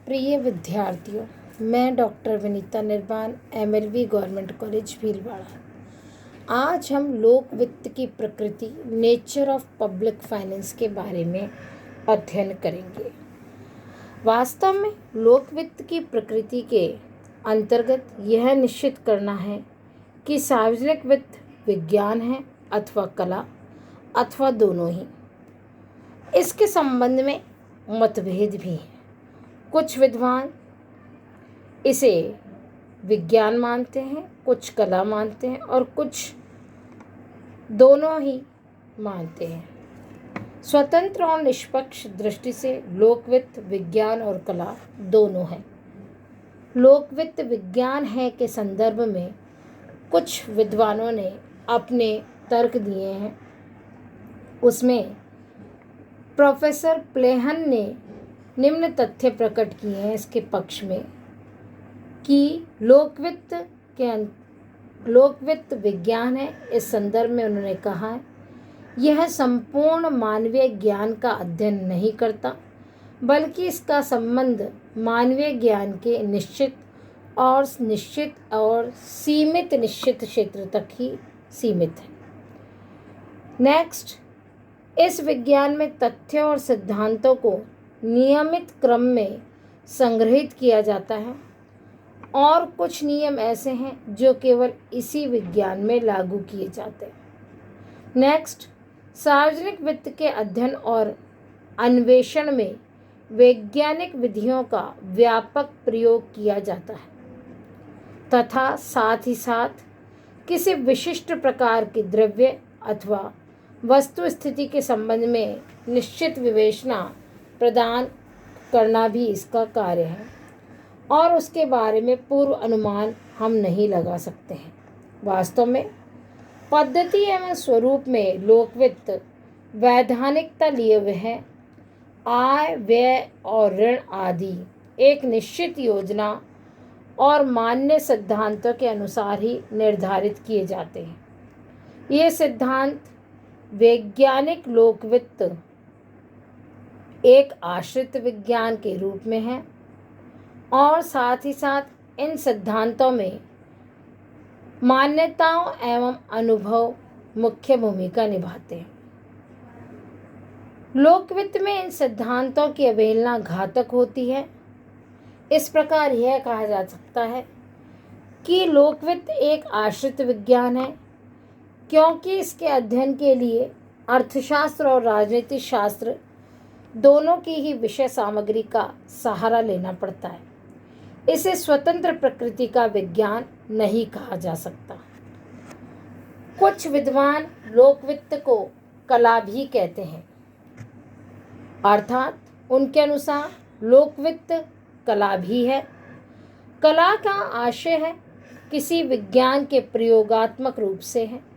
प्रिय विद्यार्थियों, मैं डॉक्टर विनीता निर्वाण, MLV गवर्नमेंट कॉलेज भीलवाड़ा। आज हम लोक वित्त की प्रकृति, नेचर ऑफ पब्लिक फाइनेंस के बारे में अध्ययन करेंगे। वास्तव में लोक वित्त की प्रकृति के अंतर्गत यह निश्चित करना है कि सार्वजनिक वित्त विज्ञान है अथवा कला अथवा दोनों ही। इसके संबंध में मतभेद भी हैं। कुछ विद्वान इसे विज्ञान मानते हैं, कुछ कला मानते हैं और कुछ दोनों ही मानते हैं। स्वतंत्र और निष्पक्ष दृष्टि से लोक वित्त विज्ञान और कला दोनों है। लोक वित्त विज्ञान है के संदर्भ में कुछ विद्वानों ने अपने तर्क दिए हैं। उसमें प्रोफेसर प्लेहन ने निम्न तथ्य प्रकट किए हैं इसके पक्ष में कि लोक वित्त विज्ञान है। इस संदर्भ में उन्होंने कहा है यह संपूर्ण मानवीय ज्ञान का अध्ययन नहीं करता, बल्कि इसका संबंध मानवीय ज्ञान के निश्चित और सीमित निश्चित क्षेत्र तक ही सीमित है। नेक्स्ट, इस विज्ञान में तथ्य और सिद्धांतों को नियमित क्रम में संग्रहित किया जाता है और कुछ नियम ऐसे हैं जो केवल इसी विज्ञान में लागू किए जाते हैं। नेक्स्ट, सार्वजनिक वित्त के अध्ययन और अन्वेषण में वैज्ञानिक विधियों का व्यापक प्रयोग किया जाता है तथा साथ ही साथ किसी विशिष्ट प्रकार की द्रव्य अथवा वस्तु स्थिति के संबंध में निश्चित विवेचना प्रदान करना भी इसका कार्य है और उसके बारे में पूर्व अनुमान हम नहीं लगा सकते हैं। वास्तव में पद्धति एवं स्वरूप में लोक वित्त वैधानिकता लिए हुए है। आय, व्यय और ऋण आदि एक निश्चित योजना और मान्य सिद्धांतों के अनुसार ही निर्धारित किए जाते हैं। ये सिद्धांत वैज्ञानिक लोक वित्त एक आश्रित विज्ञान के रूप में है और साथ ही साथ इन सिद्धांतों में मान्यताओं एवं अनुभव मुख्य भूमिका निभाते हैं। लोक वित्त में इन सिद्धांतों की अवहेलना घातक होती है। इस प्रकार यह कहा जा सकता है कि लोक वित्त एक आश्रित विज्ञान है, क्योंकि इसके अध्ययन के लिए अर्थशास्त्र और राजनीति शास्त्र दोनों की ही विषय सामग्री का सहारा लेना पड़ता है। इसे स्वतंत्र प्रकृति का विज्ञान नहीं कहा जा सकता। कुछ विद्वान लोक वित्त को कला भी कहते हैं, अर्थात उनके अनुसार लोक वित्त कला भी है। कला का आशय है किसी विज्ञान के प्रयोगात्मक रूप से है।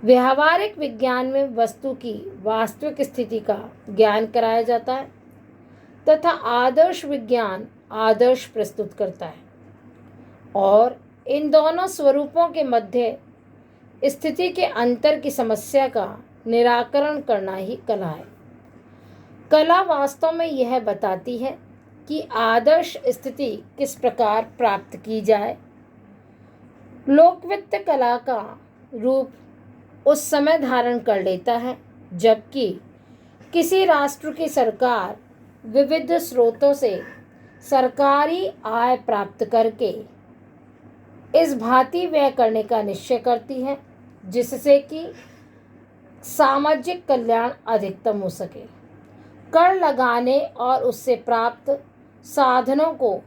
व्यावहारिक विज्ञान में वस्तु की वास्तविक स्थिति का ज्ञान कराया जाता है तथा आदर्श विज्ञान आदर्श प्रस्तुत करता है और इन दोनों स्वरूपों के मध्य स्थिति के अंतर की समस्या का निराकरण करना ही कला है। कला वास्तव में यह बताती है कि आदर्श स्थिति किस प्रकार प्राप्त की जाए। लोक वित्त कला का रूप उस समय धारण कर लेता है जबकि किसी राष्ट्र की सरकार विविध स्रोतों से सरकारी आय प्राप्त करके इस भांति व्यय करने का निश्चय करती है जिससे कि सामाजिक कल्याण अधिकतम हो सके। कर लगाने और उससे प्राप्त साधनों को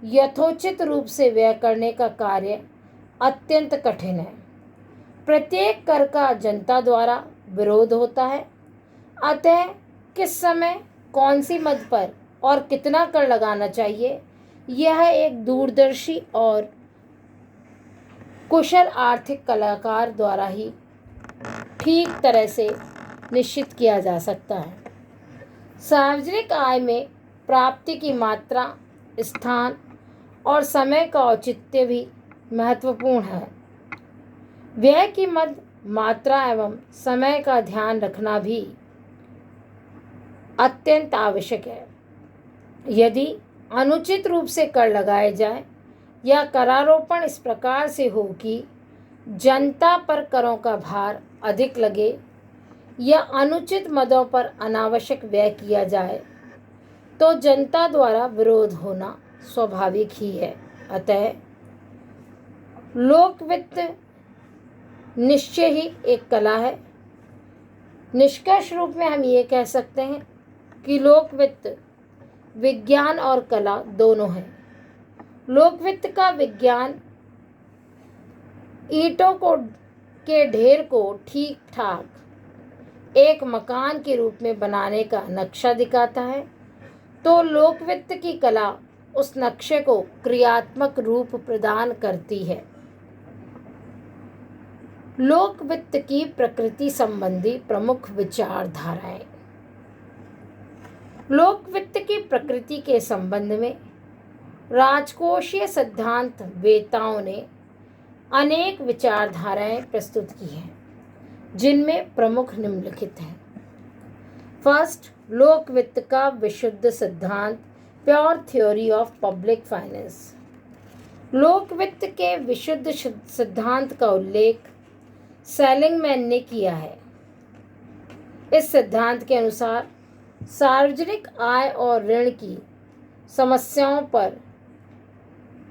यथोचित रूप से व्यय करने का कार्य अत्यंत कठिन है। प्रत्येक कर का जनता द्वारा विरोध होता है, अतः किस समय कौन सी मद पर और कितना कर लगाना चाहिए, यह एक दूरदर्शी और कुशल आर्थिक कलाकार द्वारा ही ठीक तरह से निश्चित किया जा सकता है। सार्वजनिक आय में प्राप्ति की मात्रा, स्थान और समय का औचित्य भी महत्वपूर्ण है। व्यय की मद, मात्रा एवं समय का ध्यान रखना भी अत्यंत आवश्यक है। यदि अनुचित रूप से कर लगाए जाए या करारोपण इस प्रकार से हो कि जनता पर करों का भार अधिक लगे या अनुचित मदों पर अनावश्यक व्यय किया जाए, तो जनता द्वारा विरोध होना स्वाभाविक ही है। अतः लोक वित्त निश्चय ही एक कला है। निष्कर्ष रूप में हम ये कह सकते हैं कि लोक वित्त विज्ञान और कला दोनों हैं। लोक वित्त का विज्ञान ईंटों के ढेर को ठीक ठाक एक मकान के रूप में बनाने का नक्शा दिखाता है, तो लोक वित्त की कला उस नक्शे को क्रियात्मक रूप प्रदान करती है। लोक वित्त की प्रकृति संबंधी प्रमुख विचारधाराएं। लोक वित्त की प्रकृति के संबंध में राजकोषीय सिद्धांत वेताओं ने अनेक विचारधाराएं प्रस्तुत की हैं, जिनमें प्रमुख निम्नलिखित हैं। फर्स्ट, लोक वित्त का विशुद्ध सिद्धांत, pure theory of public finance. लोक वित्त के विशुद्ध सिद्धांत का उल्लेख सेलिंगमैन ने किया है। इस सिद्धांत के अनुसार सार्वजनिक आय और ऋण की समस्याओं पर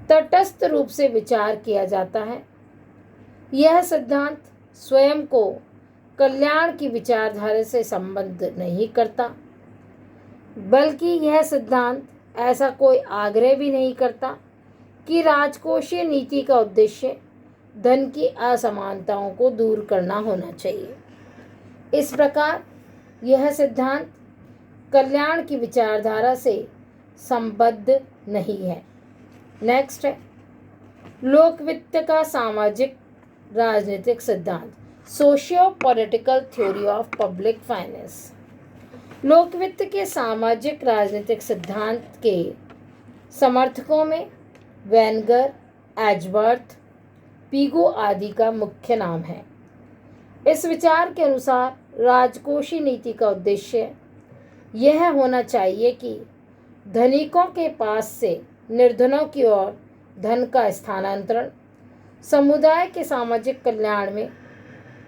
तटस्थ रूप से विचार किया जाता है। यह सिद्धांत स्वयं को कल्याण की विचारधारा से संबद्ध नहीं करता, बल्कि यह सिद्धांत ऐसा कोई आग्रह भी नहीं करता कि राजकोषीय नीति का उद्देश्य धन की असमानताओं को दूर करना होना चाहिए। इस प्रकार यह सिद्धांत कल्याण की विचारधारा से संबद्ध नहीं है। नेक्स्ट है लोक वित्त का सामाजिक राजनीतिक सिद्धांत, socio political theory of public finance. लोक वित्त के सामाजिक राजनीतिक सिद्धांत के समर्थकों में वेंगर, एजवर्थ, पीगो आदि का मुख्य नाम है। इस विचार के अनुसार राजकोषीय नीति का उद्देश्य यह होना चाहिए कि धनिकों के पास से निर्धनों की ओर धन का स्थानांतरण समुदाय के सामाजिक कल्याण में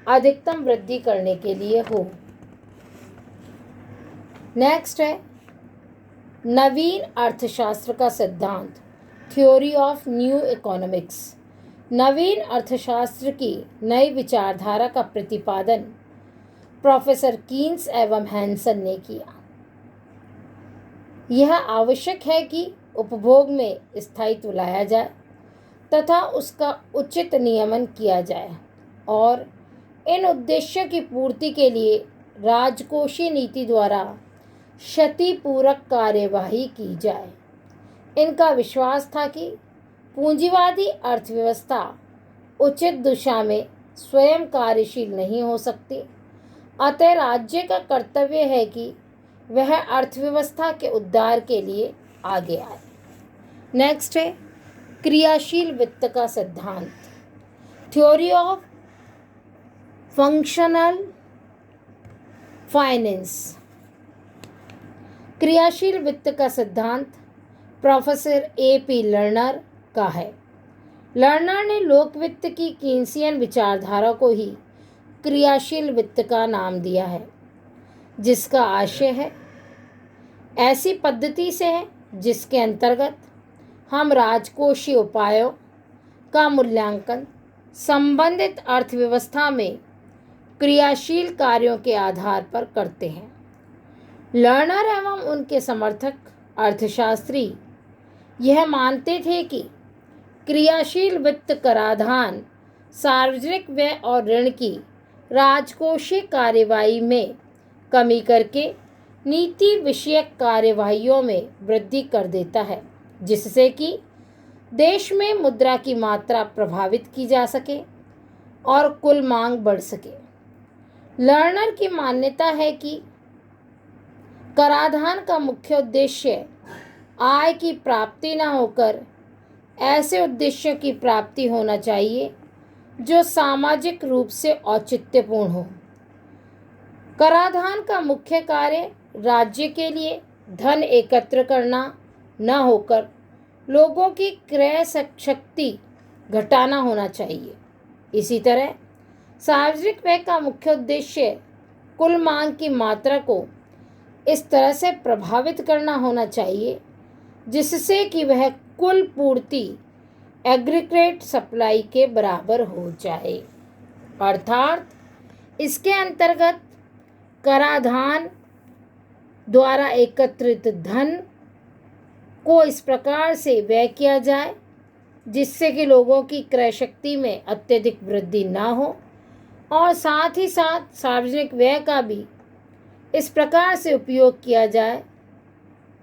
अधिकतम वृद्धि करने के लिए हो। नेक्स्ट है नवीन अर्थशास्त्र का सिद्धांत, थ्योरी ऑफ न्यू इकोनॉमिक्स। नवीन अर्थशास्त्र की नई विचारधारा का प्रतिपादन प्रोफेसर कीन्स एवं हैंसन ने किया। यह आवश्यक है कि उपभोग में स्थायित्व लाया जाए तथा उसका उचित नियमन किया जाए और इन उद्देश्यों की पूर्ति के लिए राजकोषीय नीति द्वारा क्षतिपूरक कार्यवाही की जाए। इनका विश्वास था कि पूंजीवादी अर्थव्यवस्था उचित दिशा में स्वयं कार्यशील नहीं हो सकती, अतः राज्य का कर्तव्य है कि वह अर्थव्यवस्था के उद्धार के लिए आगे आए। नेक्स्ट है क्रियाशील वित्त का सिद्धांत, थ्योरी ऑफ फंक्शनल फाइनेंस। क्रियाशील वित्त का सिद्धांत प्रोफेसर A.P. लर्नर का है। लर्नर ने लोक वित्त की कीन्सियन विचारधारा को ही क्रियाशील वित्त का नाम दिया है, जिसका आशय है ऐसी पद्धति से है जिसके अंतर्गत हम राजकोषीय उपायों का मूल्यांकन संबंधित अर्थव्यवस्था में क्रियाशील कार्यों के आधार पर करते हैं। लर्नर एवं उनके समर्थक अर्थशास्त्री यह मानते थे कि क्रियाशील वित्त कराधान सार्वजनिक व्यय और ऋण की राजकोषीय कार्यवाही में कमी करके नीति विषयक कार्यवाहियों में वृद्धि कर देता है, जिससे कि देश में मुद्रा की मात्रा प्रभावित की जा सके और कुल मांग बढ़ सके। लर्नर की मान्यता है कि कराधान का मुख्य उद्देश्य आय की प्राप्ति न होकर ऐसे उद्देश्यों की प्राप्ति होना चाहिए जो सामाजिक रूप से औचित्यपूर्ण हो। कराधान का मुख्य कार्य राज्य के लिए धन एकत्र करना न होकर लोगों की क्रय शक्ति घटाना होना चाहिए। इसी तरह सार्वजनिक व्यय का मुख्य उद्देश्य कुल मांग की मात्रा को इस तरह से प्रभावित करना होना चाहिए जिससे कि वह कुल पूर्ति एग्रीगेट सप्लाई के बराबर हो जाए। अर्थात इसके अंतर्गत कराधान द्वारा एकत्रित धन को इस प्रकार से व्यय किया जाए जिससे कि लोगों की क्रय शक्ति में अत्यधिक वृद्धि ना हो, और साथ ही साथ सार्वजनिक व्यय का भी इस प्रकार से उपयोग किया जाए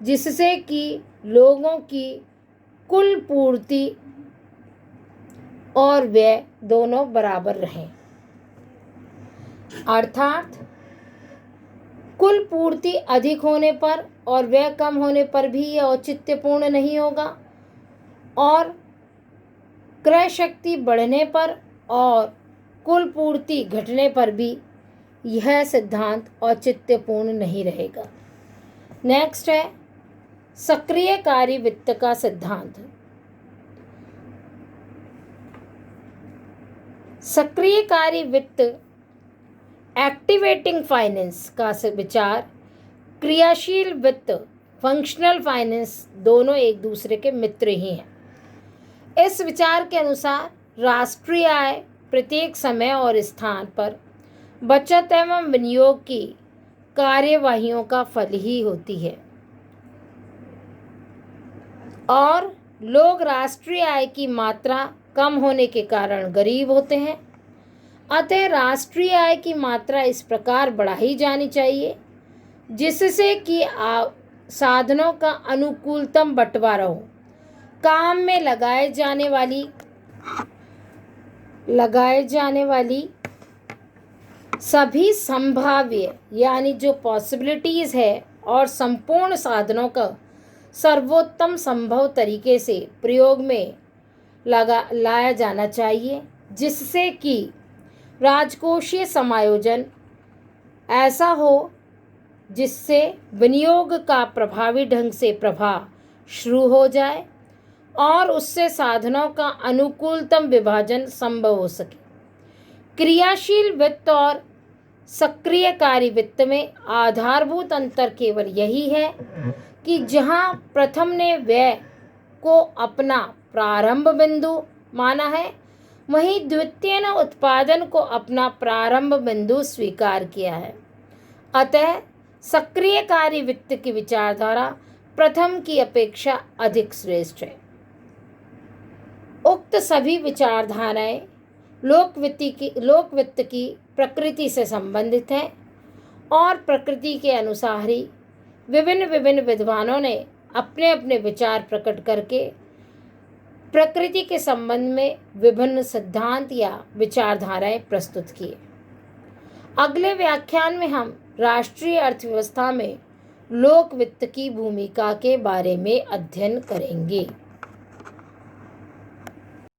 जिससे कि लोगों की कुल पूर्ति और व्यय दोनों बराबर रहें। अर्थात कुल पूर्ति अधिक होने पर और व्यय कम होने पर भी यह औचित्यपूर्ण नहीं होगा, और क्रय शक्ति बढ़ने पर और कुल पूर्ति घटने पर भी यह सिद्धांत औचित्यपूर्ण नहीं रहेगा। नेक्स्ट है सक्रियकारी वित्त का सिद्धांत। सक्रियकारी वित्त एक्टिवेटिंग फाइनेंस का विचार क्रियाशील वित्त फंक्शनल फाइनेंस दोनों एक दूसरे के मित्र ही हैं। इस विचार के अनुसार राष्ट्रीय आय प्रत्येक समय और स्थान पर बचत एवं विनियोग की कार्यवाहियों का फल ही होती है, और लोग राष्ट्रीय आय की मात्रा कम होने के कारण गरीब होते हैं। अतः राष्ट्रीय आय की मात्रा इस प्रकार बढ़ाई जानी चाहिए जिससे कि साधनों का अनुकूलतम बंटवारा हो। काम में लगाए जाने वाली सभी संभाव्य यानी जो पॉसिबिलिटीज़ है और संपूर्ण साधनों का सर्वोत्तम संभव तरीके से प्रयोग में लाया जाना चाहिए जिससे कि राजकोषीय समायोजन ऐसा हो जिससे विनियोग का प्रभावी ढंग से प्रवाह शुरू हो जाए और उससे साधनों का अनुकूलतम विभाजन संभव हो सके। क्रियाशील वित्त और सक्रियकारी वित्त में आधारभूत अंतर केवल यही है कि जहां प्रथम ने व्यय को अपना प्रारंभ बिंदु माना है, वहीं द्वितीय ने उत्पादन को अपना प्रारंभ बिंदु स्वीकार किया है। अतः सक्रियकारी वित्त की विचारधारा प्रथम की अपेक्षा अधिक श्रेष्ठ है। उक्त सभी विचारधाराएं लोक वित्त की प्रकृति से संबंधित हैं और प्रकृति के अनुसार ही विभिन्न विद्वानों ने अपने अपने विचार प्रकट करके प्रकृति के संबंध में विभिन्न सिद्धांत या विचारधाराएं प्रस्तुत किए। अगले व्याख्यान में हम राष्ट्रीय अर्थव्यवस्था में लोक वित्त की भूमिका के बारे में अध्ययन करेंगे।